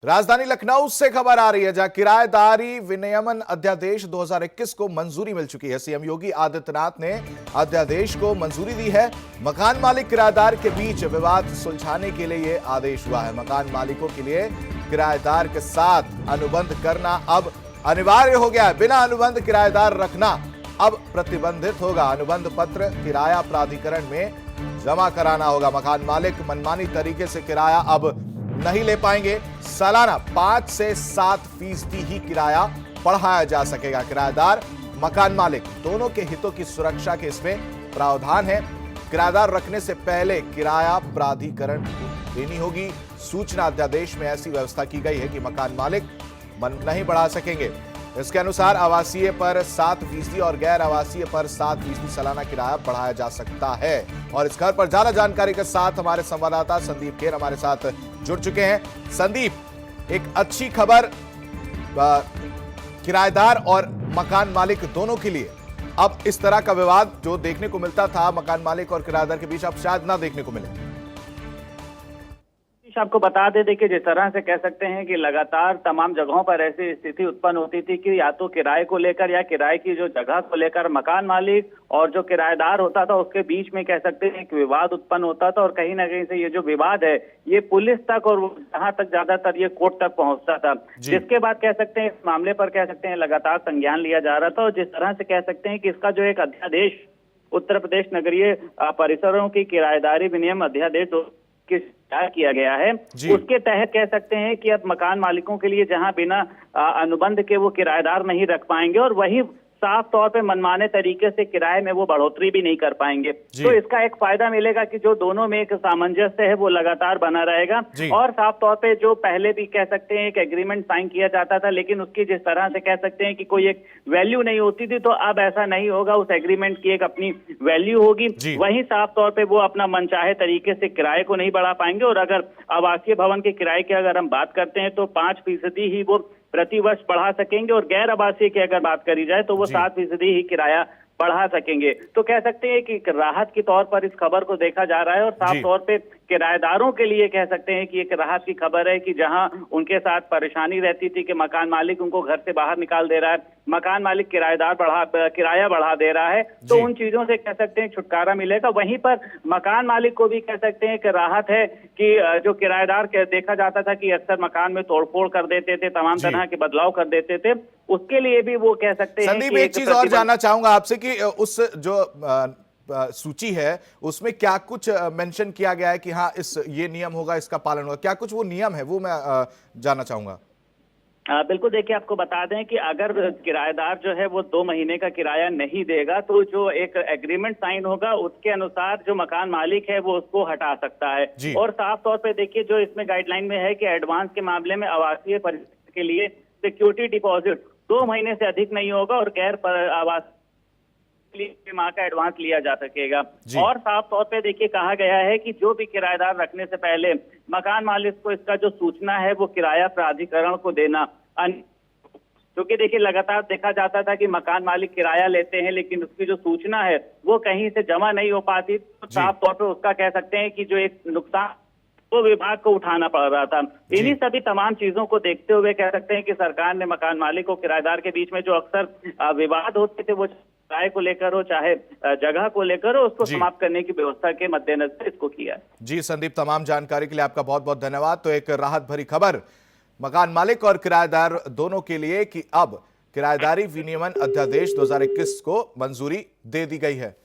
राजधानी लखनऊ से खबर आ रही है, जहां किराएदारी विनियमन अध्यादेश 2021 को मंजूरी मिल चुकी है। सीएम योगी आदित्यनाथ ने अध्यादेश को मंजूरी दी है। मकान मालिक किराएदार के बीच विवाद सुलझाने के लिए यह आदेश हुआ है। मकान मालिकों के लिए किराएदार के साथ अनुबंध करना अब अनिवार्य हो गया है। बिना अनुबंध किराएदार रखना अब प्रतिबंधित होगा। अनुबंध पत्र किराया प्राधिकरण में जमा कराना होगा। मकान मालिक मनमानी तरीके से किराया अब नहीं ले पाएंगे। सालाना 5 से 7% ही किराया बढ़ाया जा सकेगा। किराएदार मकान मालिक दोनों के हितों की सुरक्षा के इसमें प्रावधान है। किराएदार रखने से पहले किराया प्राधिकरण को देनी होगी। सूचना अध्यादेश में ऐसी व्यवस्था की गई है कि मकान मालिक नहीं बढ़ा सकेंगे। इसके अनुसार आवासीय पर 7% और गैर आवासीय पर 7% सालाना किराया बढ़ाया जा सकता है। और इस घर पर ज्यादा जानकारी के साथ हमारे संवाददाता संदीप खेर हमारे साथ जुड़ चुके हैं। संदीप, एक अच्छी खबर किराएदार और मकान मालिक दोनों के लिए। अब इस तरह का विवाद जो देखने को मिलता था मकान मालिक और किराएदार के बीच, अब शायद ना देखने को मिले। आपको बता दे कि जिस तरह से कह सकते हैं कि लगातार तमाम जगहों पर ऐसी स्थिति उत्पन्न होती थी कि या तो किराए को लेकर या किराए की जो जगह को लेकर मकान मालिक और जो किराएदार होता था उसके बीच में कह सकते हैं कि विवाद उत्पन्न होता था। और कहीं ना कहीं से ये जो विवाद है ये पुलिस तक और जहां तक ज्यादातर ये कोर्ट तक पहुंचता था, जिसके बाद कह सकते हैं इस मामले पर कह सकते हैं लगातार संज्ञान लिया जा रहा था। और जिस तरह से कह सकते हैं कि इसका जो एक अध्यादेश उत्तर प्रदेश नगरीय परिसरों की किराएदारी विनियम अध्यादेश किया गया है, उसके तहत कह सकते हैं कि अब मकान मालिकों के लिए जहां बिना अनुबंध के वो किराएदार नहीं रख पाएंगे और वही साफ तौर पे मनमाने तरीके से किराए में वो बढ़ोतरी भी नहीं कर पाएंगे। तो इसका एक फायदा मिलेगा कि जो दोनों में एक सामंजस्य है वो लगातार बना रहेगा। और साफ तौर पे जो पहले भी कह सकते हैं एक एग्रीमेंट साइन किया जाता था, लेकिन उसकी जिस तरह से कह सकते हैं कि कोई एक वैल्यू नहीं होती थी, तो अब ऐसा नहीं होगा। उस एग्रीमेंट की एक अपनी वैल्यू होगी। वहीं साफ तौर पर वो अपना मनचाहे तरीके से किराए को नहीं बढ़ा पाएंगे। और अगर आवासीय भवन के किराए की अगर हम बात करते हैं तो 5% ही वो प्रति वर्ष बढ़ा सकेंगे और गैर आवासीय की अगर बात करी जाए तो वो 7% ही किराया बढ़ा सकेंगे। तो कह सकते हैं कि राहत के तौर पर इस खबर को देखा जा रहा है। और साफ तौर पे किराएदारों के लिए कह सकते हैं कि एक राहत की खबर है कि जहां उनके साथ परेशानी रहती थी कि मकान मालिक उनको घर से बाहर निकाल दे रहा है, मकान मालिक किराया बढ़ा दे रहा है, तो उन चीजों से कह सकते हैं छुटकारा मिलेगा। वहीं पर मकान मालिक को भी कह सकते हैं कि राहत है कि जो किराएदार देखा जाता था कि अक्सर मकान में तोड़फोड़ कर देते थे, तमाम तरह के बदलाव कर देते थे, उसके लिए भी वो कह सकते हैं। संदीप, एक चीज और जानना चाहूंगा आपसे कि उस जो सूची है उसमें क्या कुछ मेंशन किया गया है कि हाँ ये नियम होगा, इसका पालन होगा, क्या कुछ वो नियम है वो मैं जानना चाहूंगा। बिल्कुल, देखिए आपको बता दें कि अगर किराएदार जो है वो 2 महीने का किराया नहीं देगा तो जो एक एग्रीमेंट साइन होगा उसके अनुसार जो मकान मालिक है वो उसको हटा सकता है। और साफ तौर पे देखिए जो इसमें गाइडलाइन में है कि एडवांस के मामले में आवासीय परिसर के लिए सिक्योरिटी डिपॉजिट 2 महीने से अधिक नहीं होगा और गैर आवास माह का एडवांस लिया जा सकेगा। और साफ तौर पे देखिए कहा गया है कि जो भी किराएदार रखने से पहले मकान मालिक को इसका जो सूचना है वो किराया प्राधिकरण को देना। क्योंकि देखिए लगातार देखा जाता था कि मकान मालिक किराया लेते हैं लेकिन उसकी जो सूचना है वो कहीं से जमा नहीं हो पाती। तो साफ तौर पे उसका कह सकते हैं कि जो एक नुकसान वो विभाग को उठाना पड़ रहा था। इन्हीं सभी तमाम चीजों को देखते हुए कह सकते हैं कि सरकार ने मकान मालिक और किराएदार के बीच में जो अक्सर विवाद होते थे वो किराए को लेकर हो चाहे जगह को लेकर हो, उसको समाप्त करने की व्यवस्था के मद्देनजर इसको किया। जी संदीप, तमाम जानकारी के लिए आपका बहुत बहुत धन्यवाद। तो एक राहत भरी खबर मकान मालिक और किराएदार दोनों के लिए कि अब किराएदारी विनियमन अध्यादेश 2021 को मंजूरी दे दी गई है।